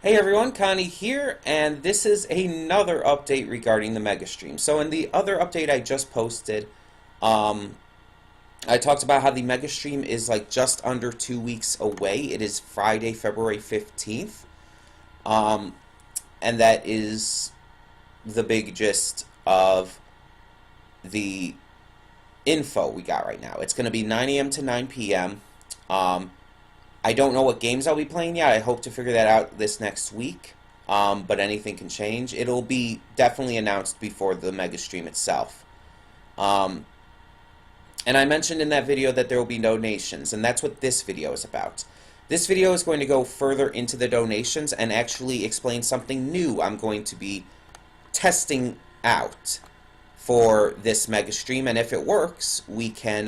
Hey everyone, Connie here, and this is another update regarding the Mega Stream. So in the other update I just posted, um, I talked about how the Mega Stream is like just under 2 weeks away. It is Friday, February 15th, um, and that is the big gist of the info we got right now. It's going to be 9 a.m. to 9 p.m. I don't know what games I'll be playing yet. I hope to figure that out this next week, but anything can change. It'll be definitely announced before the Mega Stream itself. Um, and I mentioned in that video that there will be donations, and that's what this video is about. This video is going to go further into the donations and actually explain something new I'm going to be testing out for this Mega Stream, and if it works, we can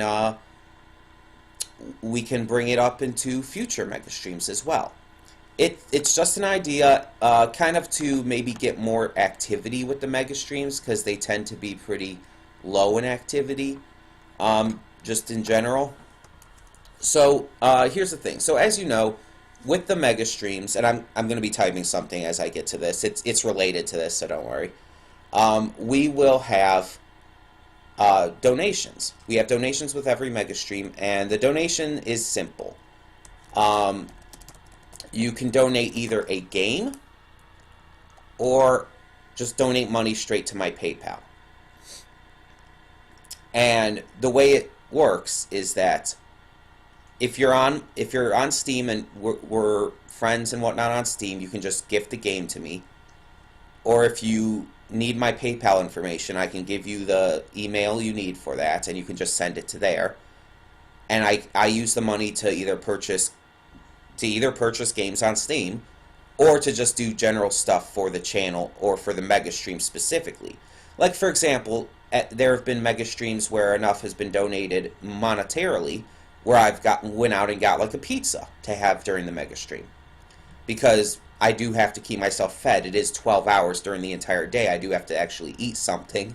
bring it up into future Mega Streams as well. It's just an idea, kind of to maybe get more activity with the Mega Streams, because they tend to be pretty low in activity, just in general. So here's the thing. So as you know, with the Mega Streams, and I'm going to be typing something as I get to this. It's related to this, so don't worry. We will have donations. We have donations with every Mega Stream, and the donation is simple. You can donate either a game or just donate money straight to my PayPal. And the way it works is that if you're on Steam and we're friends and whatnot on Steam, you can just gift the game to me. Or if you need my PayPal information, I can give you the email you need for that, and you can just send it to there. And I use the money to either purchase games on Steam, or to just do general stuff for the channel or for the Mega Stream specifically. Like, for example, there have been Mega Streams where enough has been donated monetarily where went out and got like a pizza to have during the Mega Stream, because I do have to keep myself fed. It is 12 hours during the entire day. I do have to actually eat something.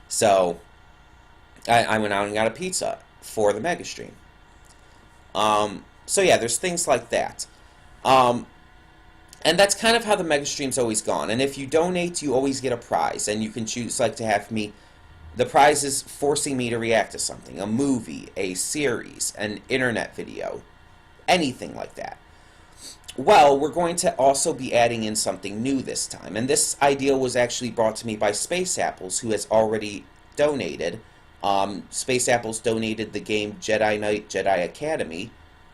So I went out and got a pizza for the Mega Stream. So yeah, there's things like that. And that's kind of how the Mega Stream's always gone. And if you donate, you always get a prize. And you can choose like to have me... The prize is forcing me to react to something. A movie, a series, an internet video. Anything like that. Well, we're going to also be adding in something new this time, and this idea was actually brought to me by Space Apples, who has already donated. Space Apples donated the game Jedi Knight Jedi Academy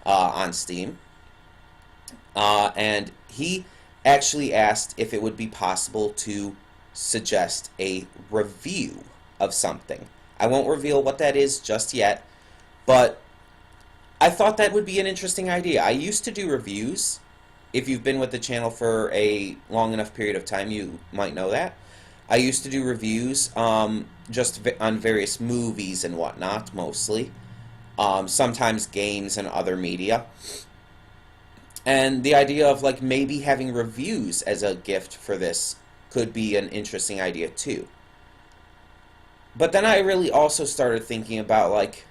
on Steam, and he actually asked if it would be possible to suggest a review of something. I won't reveal what that is just yet, but I thought that would be an interesting idea. I used to do reviews. If you've been with the channel for a long enough period of time, you might know that. I used to do reviews just on various movies and whatnot, mostly. Sometimes games and other media. And the idea of like maybe having reviews as a gift for this could be an interesting idea too. But then I really also started thinking about like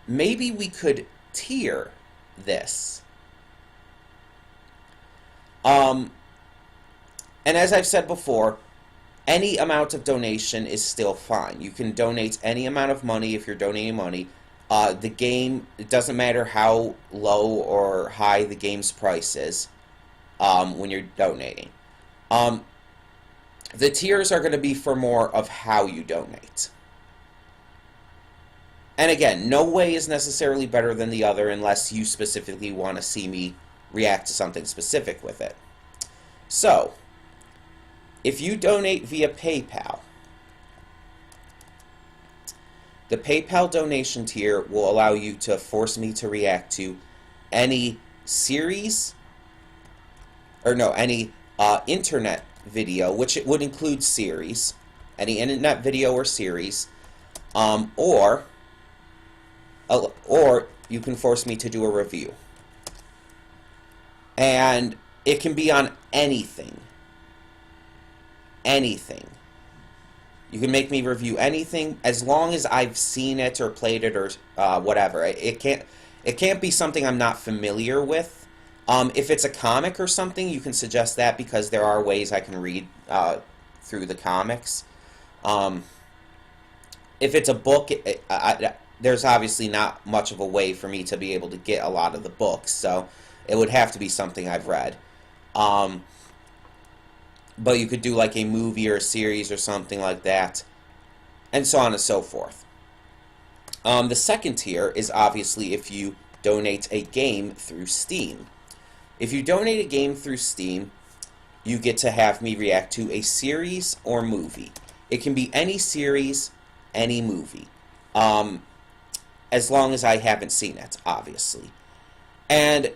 maybe we could tier this. And as I've said before, any amount of donation is still fine. You can donate any amount of money if you're donating money. The game, it doesn't matter how low or high the game's price is when you're donating. The tiers are going to be for more of how you donate. And again, no way is necessarily better than the other unless you specifically want to see me react to something specific with it. So, if you donate via PayPal, the PayPal donation tier will allow you to force me to react to any series, or no, any internet video, which it would include series, any internet video or series, or you can force me to do a review. And it can be on anything. Anything. You can make me review anything as long as I've seen it or played it or whatever. It can't be something I'm not familiar with. If it's a comic or something, you can suggest that because there are ways I can read through the comics. Um, if it's a book, there's obviously not much of a way for me to be able to get a lot of the books, so it would have to be something I've read. Um, but you could do like a movie or a series or something like that, and so on and so forth. The second tier is obviously if you donate a game through Steam. If you donate a game through Steam, you get to have me react to a series or movie. It can be any series, any movie, as long as I haven't seen it, obviously. And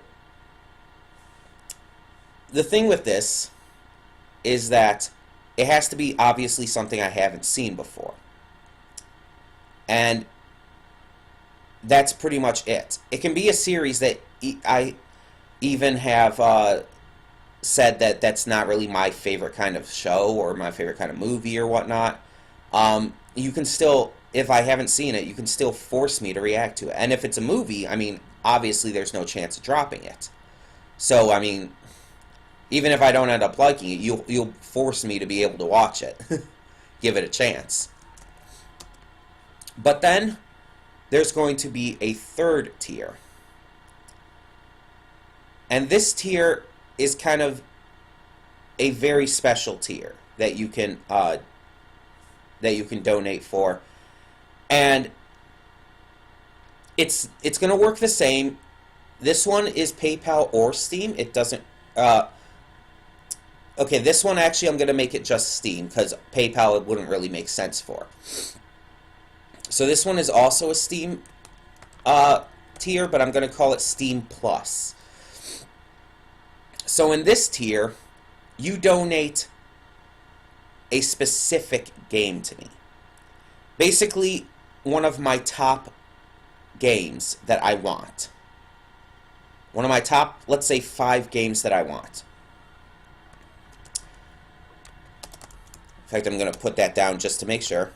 the thing with this is that it has to be obviously something I haven't seen before. And that's pretty much it. It can be a series that I even have said that that's not really my favorite kind of show or my favorite kind of movie or whatnot. You can still, if I haven't seen it, you can still force me to react to it. And if it's a movie, I mean, obviously there's no chance of dropping it. So, I mean, even if I don't end up liking it, you'll force me to be able to watch it. Give it a chance. But then there's going to be a third tier. And this tier is kind of a very special tier that you can donate for, and it's going to work the same. This one is PayPal or Steam. It doesn't. Okay, this one actually I'm going to make it just Steam because PayPal it wouldn't really make sense for. So this one is also a Steam tier, but I'm going to call it Steam Plus. So in this tier, you donate a specific game to me. Basically, one of my top games that I want. One of my top, let's say, 5 games that I want. In fact, I'm going to put that down just to make sure.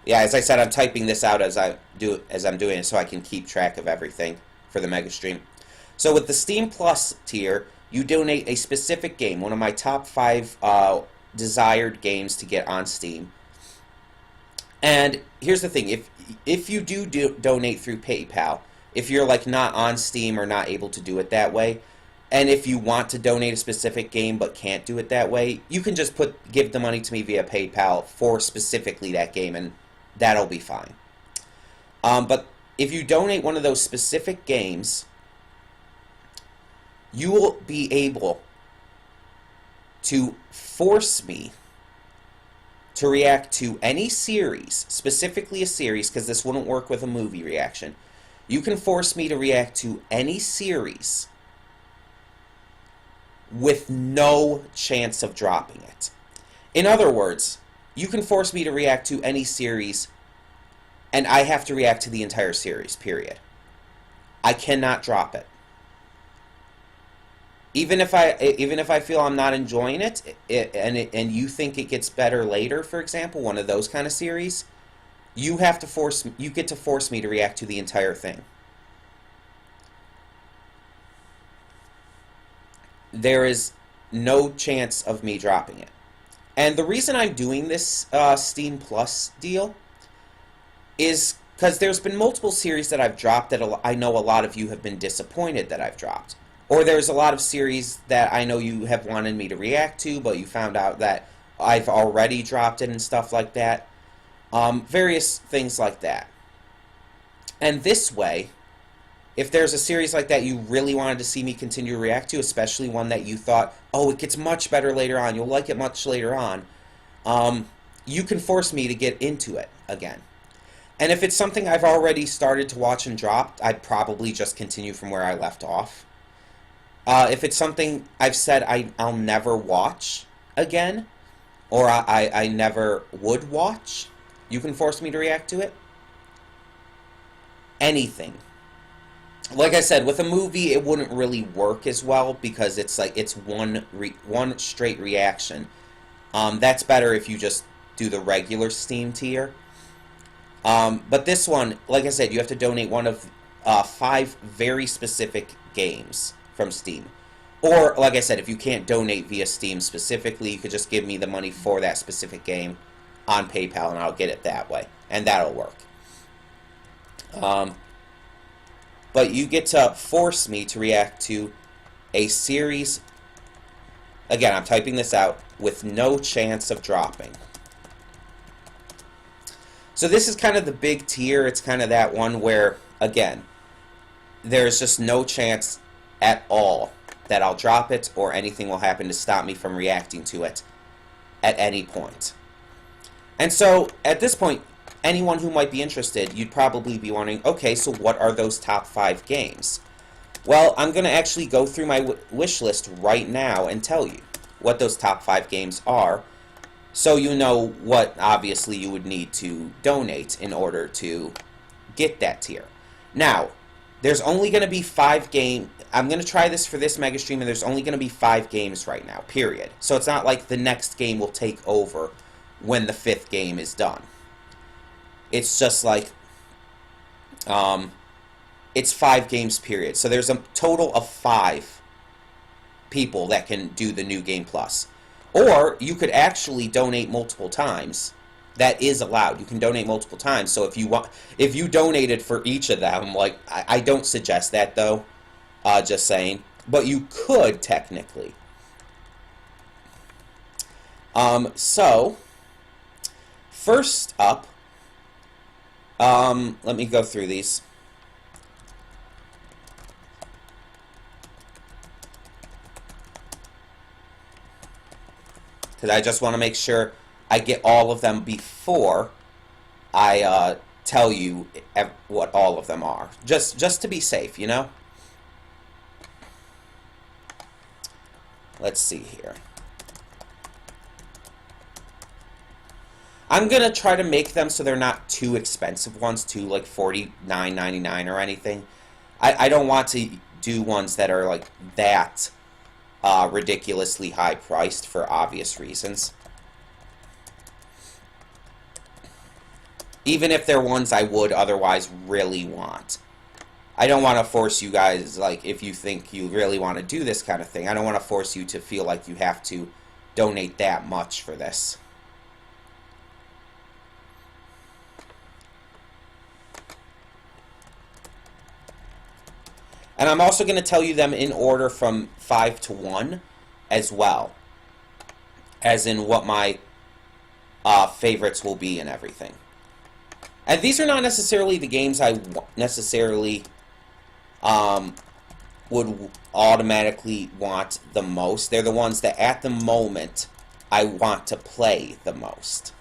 Yeah, as I said, I'm typing this out as I'm doing it so I can keep track of everything for the mega stream. So with the Steam Plus tier, you donate a specific game, one of my top 5 desired games to get on Steam. And here's the thing, if you do donate through PayPal, if you're like not on Steam or not able to do it that way, and if you want to donate a specific game but can't do it that way, you can just give the money to me via PayPal for specifically that game, and that'll be fine. But if you donate one of those specific games, you will be able to force me to react to any series, specifically a series, because this wouldn't work with a movie reaction. You can force me to react to any series with no chance of dropping it. In other words, you can force me to react to any series, and I have to react to the entire series, period. I cannot drop it. Even if I feel I'm not enjoying it, and you think it gets better later, for example, one of those kind of series, you get to force me to react to the entire thing. There is no chance of me dropping it. And the reason I'm doing this Steam Plus deal is because there's been multiple series that I've dropped that I know a lot of you have been disappointed that I've dropped. Or there's a lot of series that I know you have wanted me to react to, but you found out that I've already dropped it and stuff like that. Various things like that. And this way, if there's a series like that you really wanted to see me continue to react to, especially one that you thought, oh, it gets much better later on, you'll like it much later on, you can force me to get into it again. And if it's something I've already started to watch and dropped, I'd probably just continue from where I left off. If it's something I've said I'll never watch again, or I never would watch, you can force me to react to it. Anything. Like I said, with a movie, it wouldn't really work as well because it's one straight reaction. That's better if you just do the regular Steam tier. But this one, like I said, you have to donate one of 5 very specific games from Steam. Or, like I said, if you can't donate via Steam specifically, you could just give me the money for that specific game on PayPal, and I'll get it that way. And that'll work. But you get to force me to react to a series, again, I'm typing this out, with no chance of dropping. So this is kind of the big tier. It's kind of that one where, again, there's just no chance at all that I'll drop it or anything will happen to stop me from reacting to it at any point. And so, at this point, anyone who might be interested, you'd probably be wondering, okay, so what are those top 5 games? Well, I'm going to actually go through my wish list right now and tell you what those top 5 games are, so you know what, obviously, you would need to donate in order to get that tier. Now, there's only going to be 5 games. I'm going to try this for this Mega Stream, and there's only going to be 5 games right now, period. So it's not like the next game will take over when the 5th game is done. It's just like, it's 5 games, period. So there's a total of 5 people that can do the New Game Plus. Or you could actually donate multiple times. That is allowed. You can donate multiple times. So if you donated for each of them, like, I don't suggest that though. Just saying. But you could technically. So first up, let me go through these. Because I just want to make sure I get all of them before I tell you what all of them are. Just to be safe, you know? Let's see here. I'm going to try to make them so they're not too expensive ones, too, like $49.99 or anything. I don't want to do ones that are like that ridiculously high priced for obvious reasons. Even if they're ones I would otherwise really want. I don't want to force you guys, like, if you think you really want to do this kind of thing, I don't want to force you to feel like you have to donate that much for this. And I'm also going to tell you them in order from 5 to 1 as well. As in what my favorites will be and everything. And these are not necessarily the games I necessarily would automatically want the most. They're the ones that at the moment I want to play the most.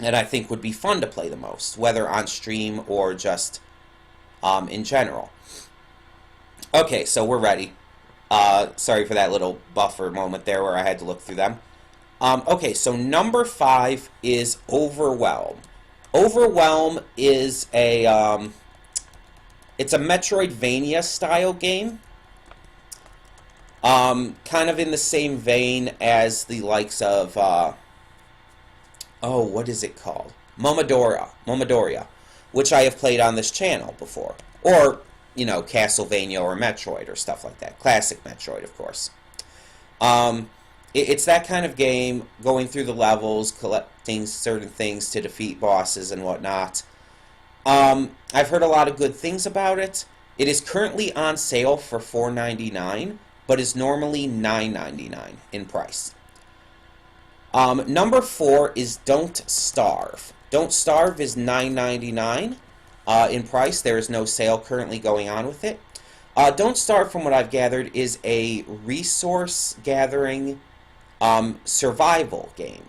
And I think would be fun to play the most. Whether on stream or just in general. Okay, so we're ready. Sorry for that little buffer moment there where I had to look through them. Okay, so number 5 is Overwhelm. Overwhelm is a, it's a Metroidvania style game. Kind of in the same vein as the likes of, oh, what is it called? Momodoria, which I have played on this channel before. Or, you know, Castlevania or Metroid or stuff like that. Classic Metroid, of course. It's that kind of game, going through the levels, collecting certain things to defeat bosses and whatnot. I've heard a lot of good things about it. It is currently on sale for $4.99, but is normally $9.99 in price. Number 4 is Don't Starve. Don't Starve is $9.99 in price. There is no sale currently going on with it. Don't Starve, from what I've gathered, is a resource gathering survival game.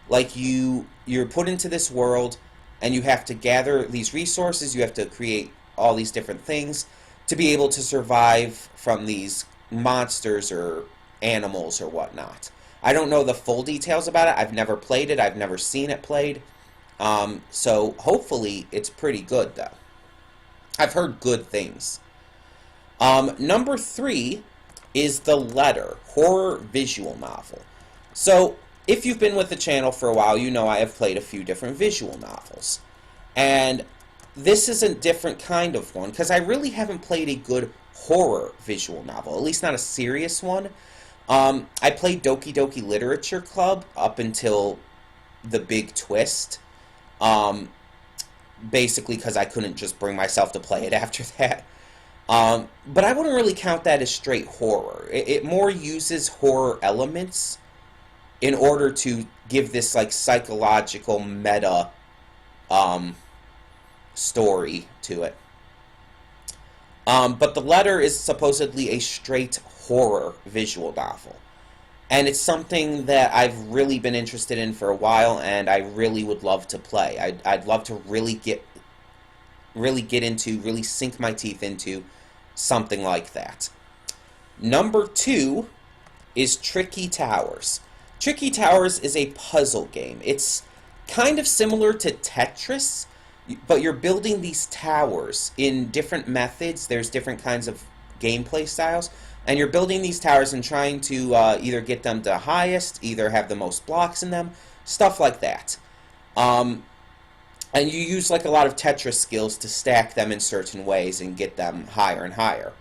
Like you're put into this world and you have to gather these resources, you have to create all these different things to be able to survive from these monsters or animals or whatnot. I don't know the full details about it. I've never played it. I've never seen it played. So hopefully it's pretty good though. I've heard good things. Number 3 is The Letter, horror visual novel. So if you've been with the channel for a while, you know I have played a few different visual novels. And this is a different kind of one, because I really haven't played a good horror visual novel, at least not a serious one. I played Doki Doki Literature Club up until the big twist, basically because I couldn't just bring myself to play it after that. But I wouldn't really count that as straight horror. It more uses horror elements in order to give this like psychological meta story to it. But The Letter is supposedly a straight horror visual novel. And it's something that I've really been interested in for a while, and I really would love to play. I'd love to really get into, really sink my teeth into something like that. Number 2 is Tricky Towers. Tricky Towers is a puzzle game. It's kind of similar to Tetris, but you're building these towers in different methods. There's different kinds of gameplay styles, and you're building these towers and trying to either get them to highest, either have the most blocks in them, stuff like that. And you use like a lot of Tetris skills to stack them in certain ways and get them higher and higher.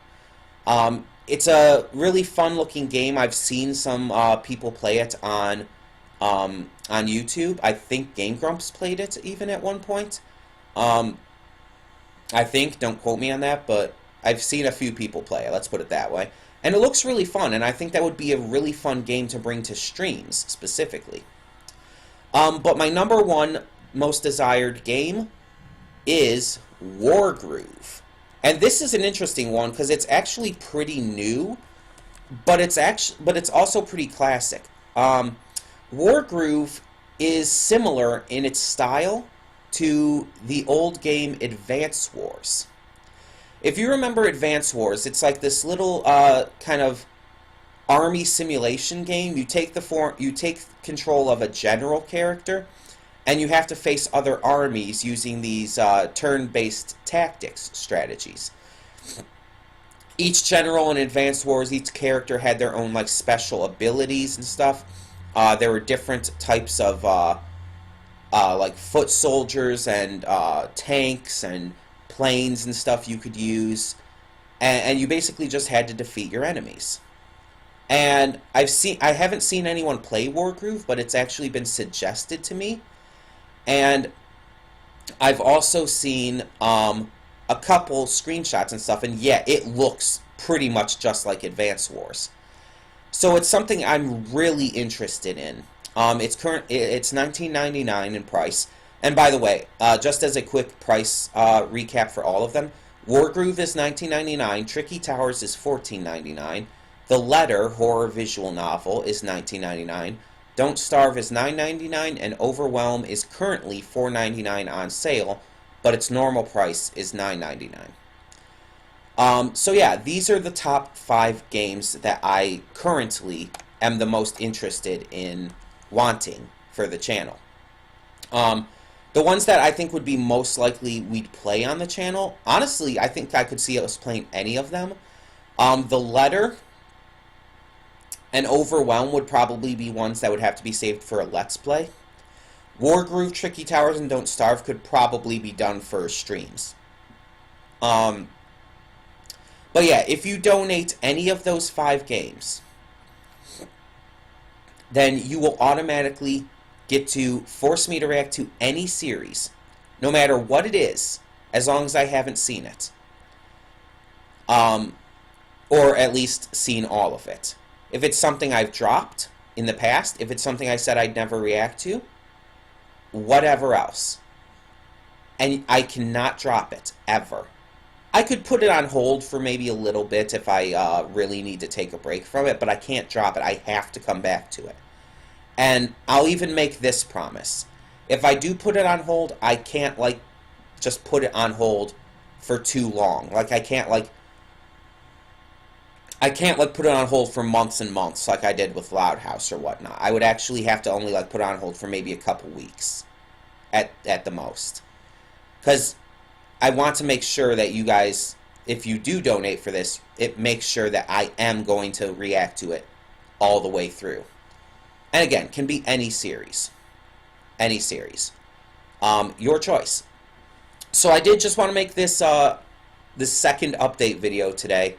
It's a really fun-looking game. I've seen some people play it on YouTube. I think Game Grumps played it even at one point. I think, don't quote me on that, but I've seen a few people play it, let's put it that way. And it looks really fun, and I think that would be a really fun game to bring to streams, specifically. But my number 1 most desired game is Wargroove. And this is an interesting one, because it's actually pretty new, but it's also pretty classic. Wargroove is similar in its style to the old game Advance Wars. If you remember Advance Wars, it's like this little kind of army simulation game. You take control of a general character, and you have to face other armies using these turn-based tactics strategies. Each general in Advance Wars, each character had their own like special abilities and stuff. There were different types of like foot soldiers and tanks and planes and stuff you could use, and you basically just had to defeat your enemies. And I haven't seen anyone play Wargroove, but it's actually been suggested to me, and I've also seen a couple screenshots and stuff, and yeah, it looks pretty much just like Advance Wars. So it's something I'm really interested in. It's $19.99 in price. And by the way, just as a quick price recap for all of them, Wargroove is $19.99, Tricky Towers is $14.99, The Letter horror visual novel is $19.99, Don't Starve is $9.99, and Overwhelm is currently $4.99 on sale, but its normal price is $9.99. So yeah, these are the top 5 games that I currently am the most interested in wanting for the channel. The ones that I think would be most likely we'd play on the channel, honestly, I think I could see us playing any of them. The Letter and Overwhelm would probably be ones that would have to be saved for a Let's Play. Wargroove, Tricky Towers, and Don't Starve could probably be done for streams. But yeah, if you donate any of those 5 games, then you will automatically get to force me to react to any series, no matter what it is, as long as I haven't seen it. Or at least seen all of it. If it's something I've dropped in the past, if it's something I said I'd never react to, whatever else. And I cannot drop it, ever. I could put it on hold for maybe a little bit if I really need to take a break from it, but I can't drop it. I have to come back to it. And I'll even make this promise. If I do put it on hold, I can't, like, just put it on hold for too long. Like, I can't, like, put it on hold for months and months like I did with Loud House or whatnot. I would actually have to only, like, put it on hold for maybe a couple weeks at the most. Because I want to make sure that you guys, if you do donate for this, it makes sure that I am going to react to it all the way through. And again, can be any series. Any series. Your choice. So I did just want to make this this second update video today.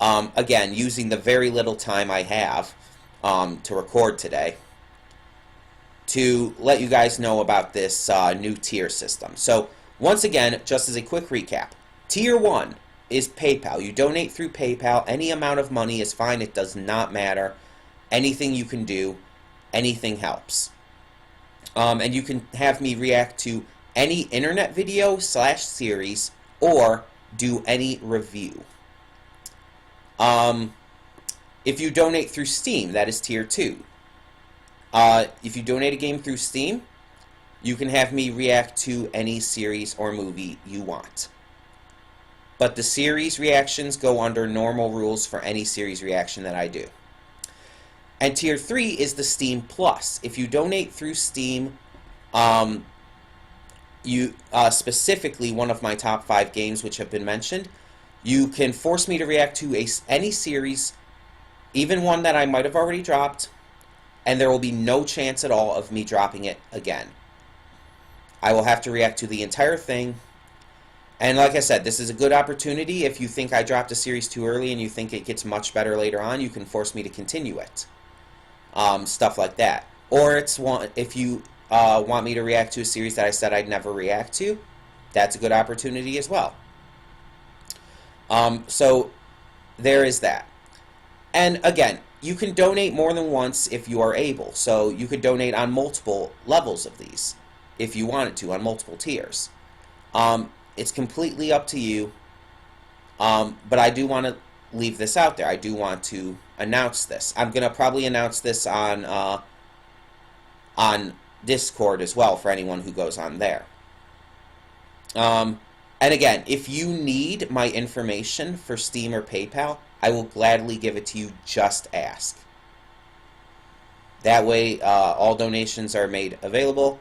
Again, using the very little time I have to record today, to let you guys know about this new tier system. So once again, just as a quick recap, Tier 1 is PayPal. You donate through PayPal. Any amount of money is fine. It does not matter. Anything you can do, anything helps. And you can have me react to any internet video / series or do any review. If you donate through Steam, that is Tier 2. If you donate a game through Steam, you can have me react to any series or movie you want. But the series reactions go under normal rules for any series reaction that I do. And Tier 3 is the Steam Plus. If you donate through Steam, specifically one of my top 5 games which have been mentioned, you can force me to react to any series, even one that I might have already dropped, and there will be no chance at all of me dropping it again. I will have to react to the entire thing. And like I said, this is a good opportunity. If you think I dropped a series too early and you think it gets much better later on, you can force me to continue it. Stuff like that. Or if you want me to react to a series that I said I'd never react to, that's a good opportunity as well. So there is that. And again, you can donate more than once if you are able. So you could donate on multiple levels of these if you wanted to, on multiple tiers. It's completely up to you. But I do want to leave this out there. I do want to announce this. I'm going to probably announce this on Discord as well for anyone who goes on there. And again, if you need my information for Steam or PayPal, I will gladly give it to you. Just ask. That way, all donations are made available.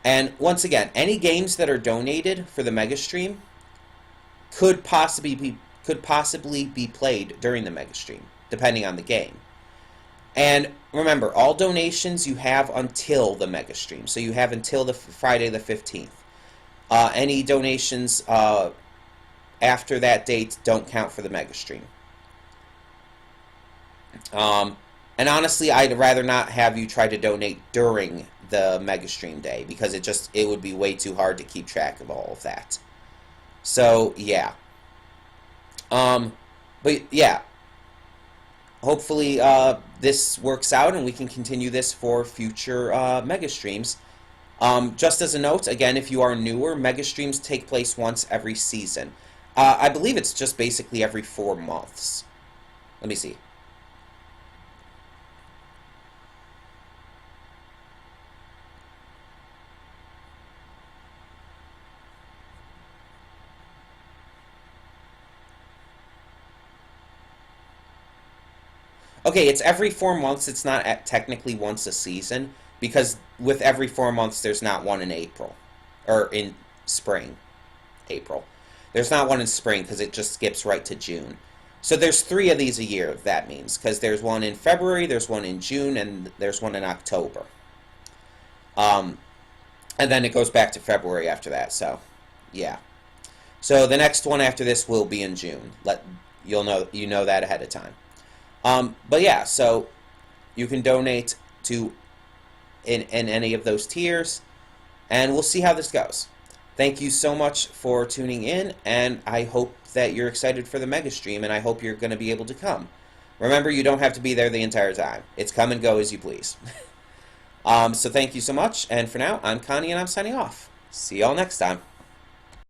And once again, any games that are donated for the Mega Stream could possibly be played during the Mega Stream, depending on the game. And remember, all donations you have until the Mega Stream, so you have until the Friday the 15th. Any donations after that date don't count for the Mega Stream. And honestly, I'd rather not have you try to donate during the Mega Stream day, because it would be way too hard to keep track of all of that. So yeah. But yeah, hopefully this works out and we can continue this for future Mega Streams. Just as a note, again, if you are newer, Mega Streams take place once every season. I believe it's just basically every 4 months. Let me see. Okay, it's every 4 months. It's not technically once a season, because with every 4 months, there's not one in April. Or in spring. April. There's not one in spring, because it just skips right to June. So there's 3 of these a year, that means. Because there's one in February, there's one in June, and there's one in October. And then it goes back to February after that, so, yeah. So the next one after this will be in June. You know that ahead of time. But yeah, so you can donate to in any of those tiers, and we'll see how this goes. Thank you so much for tuning in, and I hope that you're excited for the Mega Stream, and I hope you're going to be able to come. Remember, you don't have to be there the entire time. It's come and go as you please. So thank you so much, and for now, I'm Connie, and I'm signing off. See y'all next time.